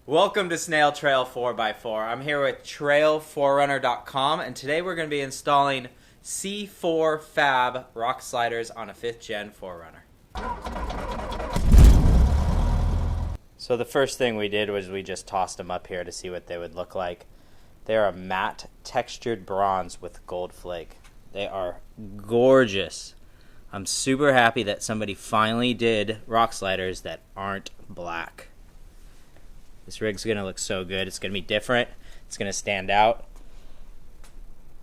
Welcome to Snail Trail 4x4. I'm here with trail4runner.com, and today we're going to be installing C4 Fab rock sliders on a 5th gen 4runner. So the first thing we did was we just tossed them up here to see what they would look like. They are a matte textured bronze with gold flake. They are gorgeous. I'm super happy that somebody finally did rock sliders that aren't black. This rig's going to look so good. It's going to be different. It's going to stand out.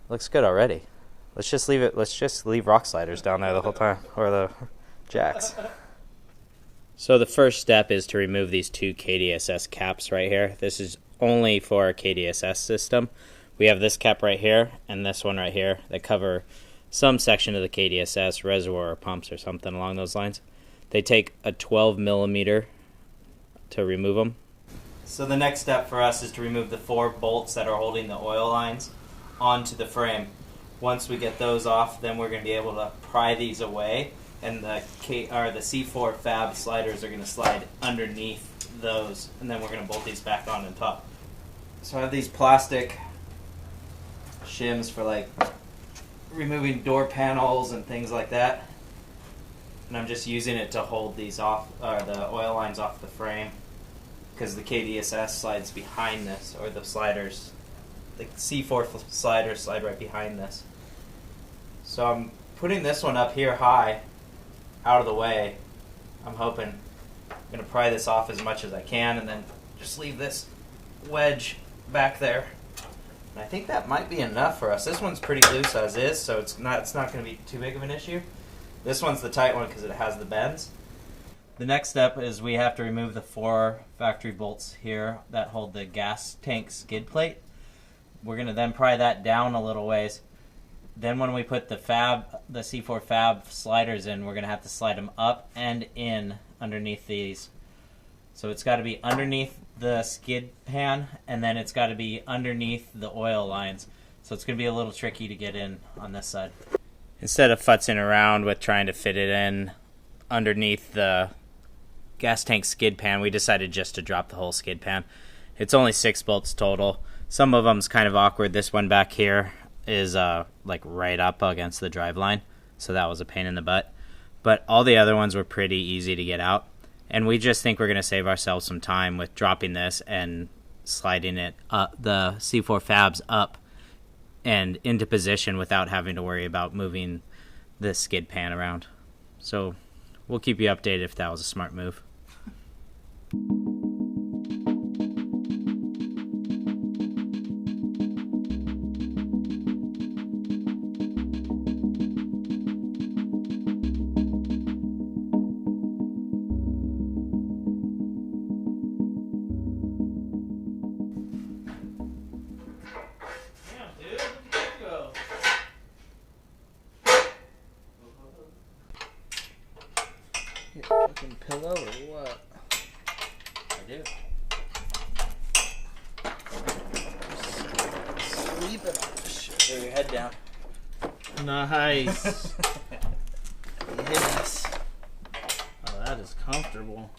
Looks good already. Let's just leave it. Let's just leave rock sliders down there the whole time, or the jacks. So the first step is to remove these two KDSS caps right here. This is only for a KDSS system. We have this cap right here and this one right here that cover some section of the KDSS, reservoir or pumps or something along those lines. They take a 12 millimeter to remove them. So the next step for us is to remove the 4 bolts that are holding the oil lines onto the frame. Once we get those off, then we're going to be able to pry these away, and the C4 Fab sliders are going to slide underneath those, and then we're going to bolt these back on top. So I have these plastic shims for like removing door panels and things like that, and I'm just using it to hold these off, the oil lines off the frame, because the KDSS slides behind this, or the sliders, the C4 sliders slide right behind this. So I'm putting this one up here high, out of the way. I'm hoping. I'm going to pry this off as much as I can, and then just leave this wedge back there. And I think that might be enough for us. This one's pretty loose as is, so it's not going to be too big of an issue. This one's the tight one because it has the bends. The next step is we have to remove the 4 factory bolts here that hold the gas tank skid plate. We're going to then pry that down a little ways. Then when we put the C4 Fab sliders in, we're going to have to slide them up and in underneath these. So it's got to be underneath the skid pan, and then it's got to be underneath the oil lines. So it's going to be a little tricky to get in on this side. Instead of futzing around with trying to fit it in underneath the gas tank skid pan, we decided just to drop the whole skid pan. It's only 6 bolts total. Some of them's kind of awkward. This one back here is like right up against the drive line, so that was a pain in the butt. But all the other ones were pretty easy to get out, and we just think we're going to save ourselves some time with dropping this and sliding it up, the C4 Fabs up and into position without having to worry about moving the skid pan around. So we'll keep you updated if that was a smart move. Fucking pillow or what? I do. Sleeping on this shit. Throw your head down. Nice. Yes. Oh, that is comfortable.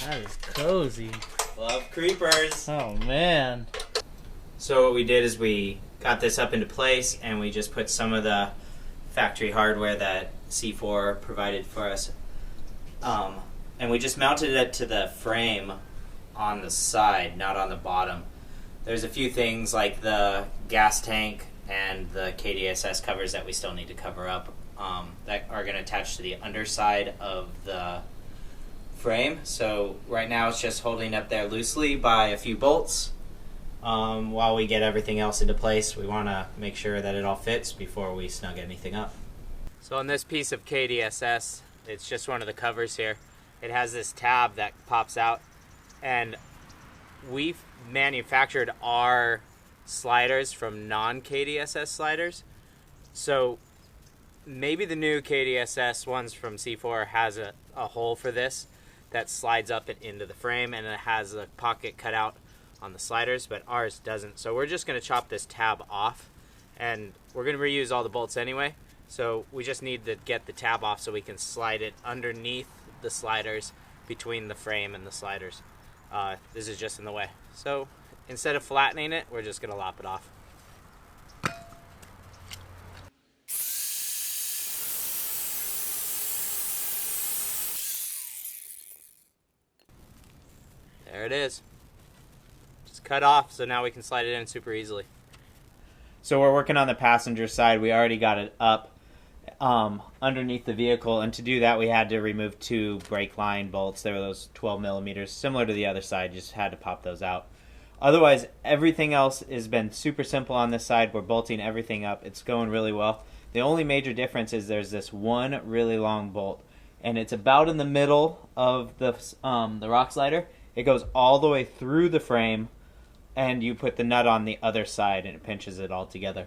That is cozy. Love creepers. Oh, man. So what we did is we got this up into place, and we just put some of the factory hardware that C4 provided for us, and we just mounted it to the frame on the side, not on the bottom. There's a few things like the gas tank and the KDSS covers that we still need to cover up that are going to attach to the underside of the frame. So right now it's just holding up there loosely by a few bolts. While we get everything else into place, we want to make sure that it all fits before we snug anything up. So on this piece of KDSS, it's just one of the covers here. It has this tab that pops out, and we've manufactured our sliders from non-KDSS sliders. So maybe the new KDSS ones from C4 has a hole for this that slides up and into the frame, and it has a pocket cut out on the sliders, but ours doesn't. So we're just going to chop this tab off, and we're going to reuse all the bolts anyway. So we just need to get the tab off so we can slide it underneath the sliders between the frame and the sliders. This is just in the way. So instead of flattening it, we're just going to lop it off. There it is. Just cut off, so now we can slide it in super easily. So we're working on the passenger side. We already got it up underneath the vehicle, and to do that we had to remove 2 brake line bolts. They were those 12 millimeters, similar to the other side, just had to pop those out. Otherwise, everything else has been super simple on this side. We're bolting everything up. It's going really well. The only major difference is there's this one really long bolt, and it's about in the middle of the rock slider. It goes all the way through the frame, and you put the nut on the other side, and it pinches it all together.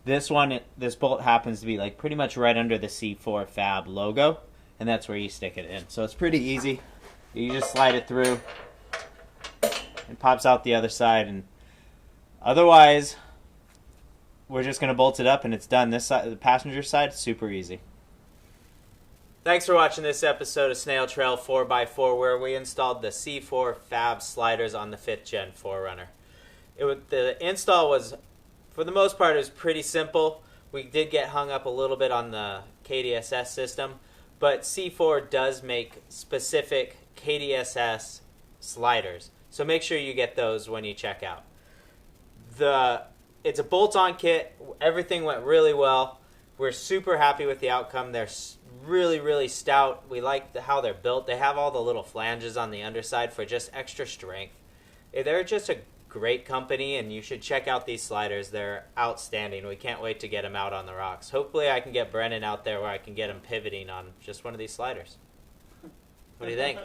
This bolt happens to be like pretty much right under the C4 Fab logo, and that's where you stick it in. So it's pretty easy. You just slide it through. It pops out the other side, and otherwise, we're just going to bolt it up, and it's done. This side, the passenger side, super easy. Thanks for watching this episode of Snail Trail 4x4, where we installed the C4 Fab sliders on the 5th Gen 4runner. The install was, for the most part, it was pretty simple. We did get hung up a little bit on the KDSS system, but C4 does make specific KDSS sliders. So make sure you get those when you check out. It's a bolt-on kit. Everything went really well. We're super happy with the outcome. They're really, really stout. We like how they're built. They have all the little flanges on the underside for just extra strength. They're just a great company, and you should check out these sliders. They're outstanding. We can't wait to get them out on the rocks. Hopefully I can get Brennan out there where I can get him pivoting on just one of these sliders. What do you think?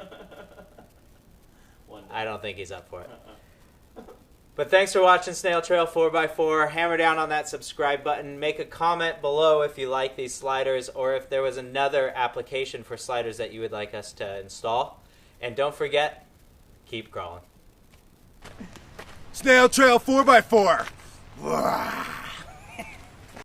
I don't think he's up for it. But thanks for watching Snail Trail 4x4. Hammer down on that subscribe button. Make a comment below if you like these sliders, or if there was another application for sliders that you would like us to install. And don't forget, keep crawling. Snail Trail 4x4.